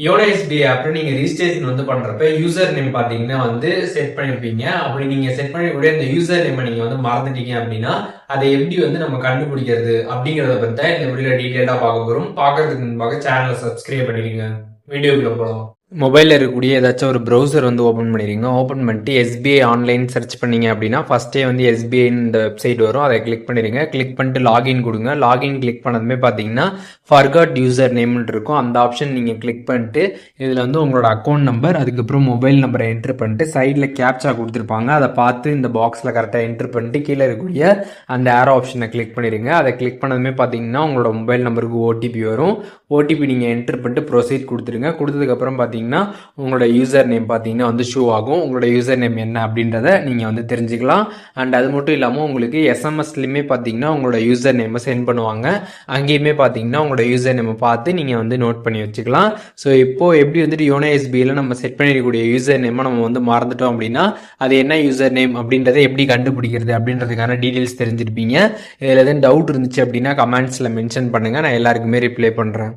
YONO SBI ஆப்ல நீங்க registration பண்றப்ப யூசர் நேம் பாத்தீங்கன்னா செட் பண்ணிருப்பீங்க. அப்படி நீங்க செட் பண்ணக்கூடிய இந்த யூசர் நேம் நீங்க மறந்துட்டீங்க அப்படின்னா அதை எப்படி நம்ம கண்டுபிடிக்கிறது அப்படிங்கறத பத்தி தான் இந்த வீடியோல டீடைலா பார்க்க போறோம். பார்க்கறதுக்கு முன்பாக சேனலை சப்ஸ்கிரைப் பண்ணிடுங்க. வீடியோக்குள்ள போகலாம். மொபைலில் இருக்கக்கூடிய ஏதாச்சும் ஒரு ப்ரௌசர் ஓப்பன் பண்ணிடுங்க. ஓப்பன் பண்ணிட்டு எஸ்பிஐ ஆன்லைன் சர்ச் பண்ணீங்க அப்படின்னா ஃபஸ்ட்டே எஸ்பிஐன்னு இந்த வெப்சைட் வரும். அதை கிளிக் பண்ணிடுங்க. கிளிக் பண்ணிட்டு லாகின் கொடுங்க. லாகின் கிளிக் பண்ணதுமே பார்த்தீங்கன்னா ஃபர்காட் யூசர் நேம்னு இருக்கும். அந்த ஆப்ஷன் நீங்கள் கிளிக் பண்ணிட்டு இதில் உங்களோட அக்கௌண்ட் நம்பர் அதுக்கப்புறம் மொபைல் நம்பரை என்ட்ரு பண்ணிட்டு சைடில் கேப்சா கொடுத்துருப்பாங்க. அதை பார்த்து இந்த பாக்ஸில் கரெக்டாக என்ட்ரு பண்ணிட்டு கீழே இருக்கக்கூடிய அந்த ஏரோ ஆப்ஷனை கிளிக் பண்ணிடுங்க. அதை கிளிக் பண்ணதுமே பார்த்தீங்கன்னா உங்களோட மொபைல் நம்பருக்கு ஓடிபி வரும். ஓடிபி நீங்கள் என்ட்ரு பண்ணிட்டு ப்ரொசீட் கொடுத்துருங்க. கொடுத்ததுக்கப்புறம் பார்த்தீங்கன்னா உங்களோட யூசர் நேம் பார்த்தீங்கன்னா ஷோ ஆகும். உங்களோட யூசர் நேம் என்ன அப்படின்றத நீங்கள் தெரிஞ்சுக்கலாம். அண்ட் அது மட்டும் இல்லாமல் உங்களுக்கு எஸ்எம்எஸ்லையுமே பார்த்தீங்கன்னா உங்களோட யூசர் நேமை சென்ட் பண்ணுவாங்க. அங்கேயுமே பார்த்தீங்கன்னா உங்களோட யூசர் நேமை பார்த்து நீங்கள் நோட் பண்ணி வச்சுக்கலாம். ஸோ இப்போ எப்படி யோனோ எஸ்பிஐல நம்ம செட் பண்ணிருக்கக்கூடிய யூசர் நேமை நம்ம மறந்துட்டோம் அப்படின்னா அது என்ன யூசர் நேம் அப்படின்றத எப்படி கண்டுபிடிக்கிறது அப்படின்றதுக்கான டீடைல்ஸ் தெரிஞ்சிருப்பீங்க. இதில் எதுவும் டவுட் இருந்துச்சு அப்படின்னா கமெண்ட்ஸில் மென்ஷன் பண்ணுங்கள். நான் எல்லாருக்குமே ரிப்ளை பண்ணுறேன்.